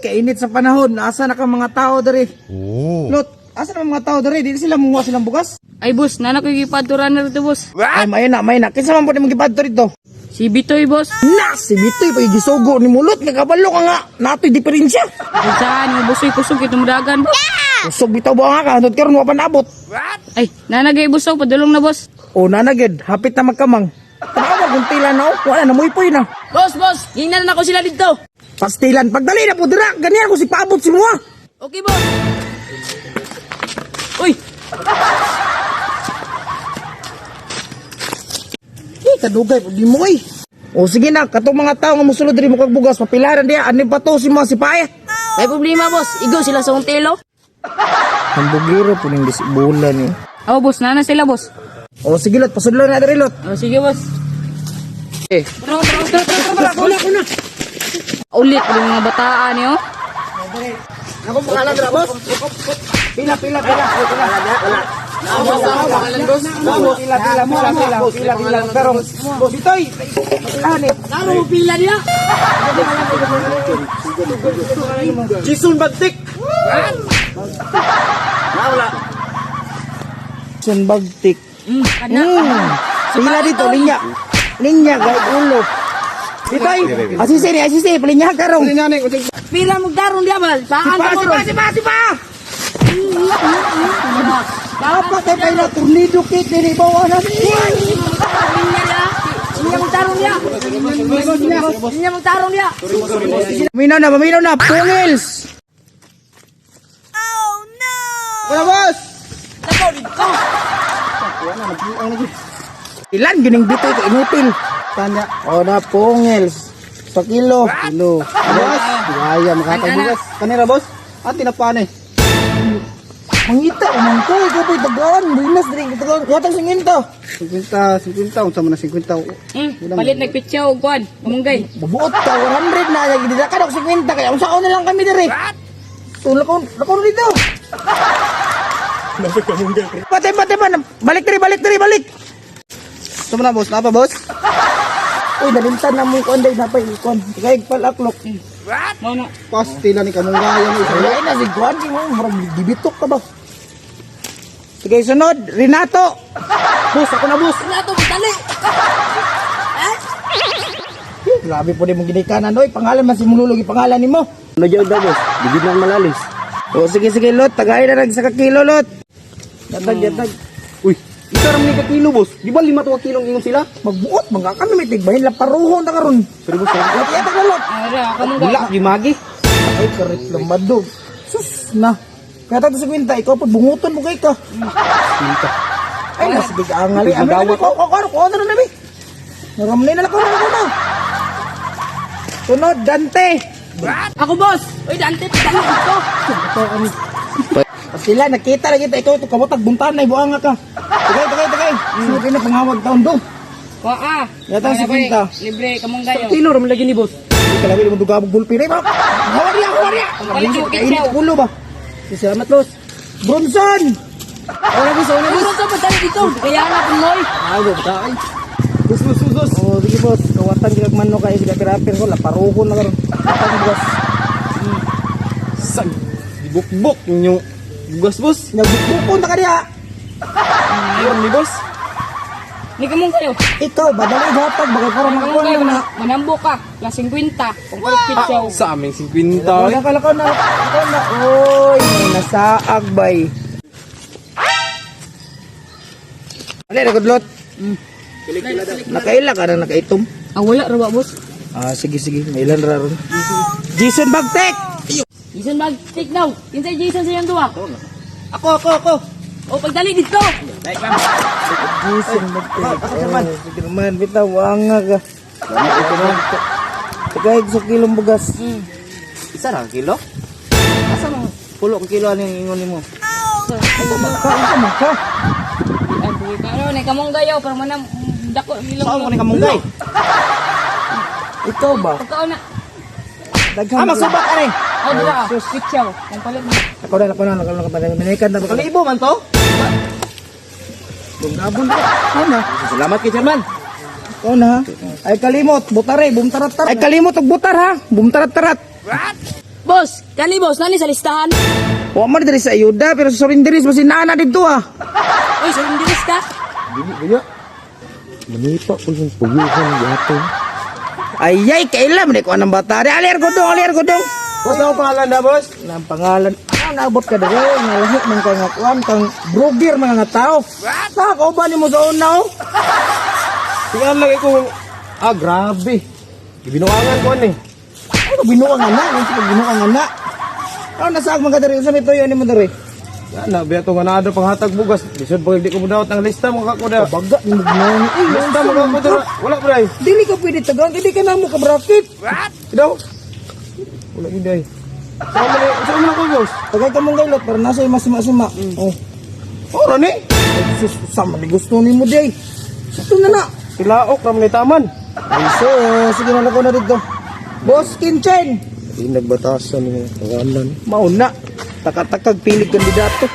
kainit sa panahon. Asa na ka mga tao dari? Oh. Lot, asa na mga tao dari? Di sila munguha silang bugas? Ay boss, nana ko gipadturan na rito boss. Ay, may na. Kinsa man po ni mong gipadto rito? Si Bitoy boss. Na, si Bitoy pagigisugo ni mulot. Nagkabalo ka nga. Nato'y diferensya. Ay saan mo busoy kusog itong dagan boss. Usog bitaw ba nga ka? Hantod karon mo pa naabot. Ay, nanagay busog padulong na boss. O nanagid, hapit na magkamang. Tanawa kung tila na o. Wala na, muipoy na. Boss, gingnan na ko sila dito. Pastilan, pagdali na po dira. Ganyan ko si paabot si Mua. Okay boss. Uy, Kadugay po di mo eh. O sige na, katong mga tao nga musulod rin mo kagbugas, papilaran diya, ano pa to si mga sipae? may problema boss. Igo sila sa hontelo. Ang bugiro po ng disibulan eh. Oh boss, nana sila boss. O sige lot, pasudlo na diri lot. Oh sige boss. Eh, Tara. Kuna. Ulit yung mga bataan niyo. ako pangalan dira boss. Pila. Wala. Pila. Pero, boss itoy, papilahan eh. Ano mo pila niya? Jason Bagtik. Wala. Jason Bagtik. Pila dito, linya, guys, ulo. Itoy, asisi, palinya karong. Pila mo darong dia bal. Paan Sipa! Dapat ay kayo na tornado kit, hindi bawa na. Sinya mo tarong dia. Paminaw na, pungils! Oh no! Wala boss! Takaw dito. Ilan gining dito ito, inutil. Tanya. O na, pungils. Sa kilo. Boss? Kaya makatabugas. Kanira boss? At tinapaan eh. Mangita, umangko, ikaw po'y tagaan. Buinas, diri, tagaan. Watang singinto. 50, unsa mo na 50. Palit nagpitsaw og kuan. Pamunggay. Mabuot ka, 100 na. Gididakan ako 50, kaya unsaon na lang kami diri. Lakon dito. Pati. Balik diri. Ito mo na, boss. Napa, boss? Uy, nalintan na mong konday na pa ikon. Kaya palaklok. Mo na. Pastila ni Kamungayan. Wala na si Juan. Marang dibitok ka ba? Sige, sunod. Renato. Boss, ako na, boss. Nato dali. Grabe po di mong ginikanan. Oy, pangalan man si Mululog. Pangalan ni mo. Medyo daw boss. Bigid na malalis. O, sige, Lot. Tagay na sa kakilo, Lot. Yatag. Uy, isa ram ni ka kilo boss. Di ba 5 to kilong ingon sila? Magbuot. Mga kami may tigbahin. Laparuhon na karon. Pero boss, Yatag na, Lot. Ara, kamunggay. wala gimagi. Ay, karit lamado. Sus, na. Kaya tato sa kwenta, ikaw pa bunguton mo kay ka. Pinta. Ay, nasibig ang ngali. Ano na nabi? Naramlay na lang ko na. Sunod, Dante. Ako boss. Uy, dante dali dito. Sila, nakita na kita. Ikaw, kabutag buntan na, ibuang ka. Tagay. Sunod na pangawag taon do. Waa. Yata si Quinta. Libre kamunggay. Kilo ram lagi ni boss. Kalagi mo dugabog bulpi na, ba? Hawari. Kainit ulo ba? Salamat boss. Bronson! Wala gusto. Ano to dali dito? Kaya na punoy. Ago kain. Boss. Oh, sige boss. Kawatan kag manno kay sige pirapir ko laparuhon na karon. Kawatan boss. Sag. Dibuk-buk yung bugas boss. Nagbukbukon ta kadiya. Ayun ni boss. Ni kamunggay. Ikaw, badali gatag bagay para Kamunggay magkuha na. manambo ka. La 50. Kung palit pitsaw. Sa aming 50. Lakaw na. Oy, may nasaag bay. Ano na gudlot? Nakaila ka na nakaitom. Ah, wala ra ba boss? Ah, sige. May ilan ra ron. Jason Bagtek! Jason mag take now. Kinsay Jason sa iyang duwa? Ako. O pagdali dito. Jason Bagtek. Sige naman, bitaw, wanga ka. Tagay sa kilong bugas. Isa ra kilo? Asa mo? Pulo ang kilo ano yung ingon mo? Ano ka? Ay, buwi ka. Ano, ni kamunggay yo. Pero manam, dako. Saan mo ni kamunggay? Ikaw ba? Pagkaon na. Daghan. Masubat ka rin. Oh, dila. Pitsaw. Kung palit mo. Ako na. Minikan na ba? Kalibo man to? Gabon ka. Ano? Salamat kay Chairman. Ako na. Ay kalimot, butare, bumtarat-tarat. Ay kalimot og butar ha. Bumtarat-tarat. Boss, kani boss, nani sa listahan? Wa man diri sa ayuda pero sa sorindiris mo si nana dito ah. Uy, surindiris ka. Dili kaya. Manipa ko yung puyuhan ng yato. Ayay, kailan man ko anang bata. Alir ko dong. Boss, ano ang pangalan na, boss? Nang pangalan, naabot ka dali, nalahit man kang akuan, kang brugir mga nga tao. Nakakauban ni mo sa una oh. Tingnan lagi ko. Grabe. Ibinuangan ko eh. Ano binuang na? Ano siya binuang na? Ano nasa mga dari sa mito yun ni mo dari? Yan na, biya ito nga na panghatag bugas. Bisod pag hindi ko mudawat ng lista mga kakuda. Baga ni mo ginang. Lista mga kakuda. Wala ba rin? Dili ka pwede tagang, hindi ka na mo ka bracket. Daw? Wala hindi ay. Saan mo na ko, boss? Tagay ka mong gailot para nasa yung masima-sima. Oh. Ora ni. Sus, sama ni gusto ni mo day. Ito na na. Kilaok naman ni taman. Ay so, sige na ko na dito. Boss Kinchen. Hindi nagbatasan yung pangalan. Mauna. Takatakag pilig kandidato.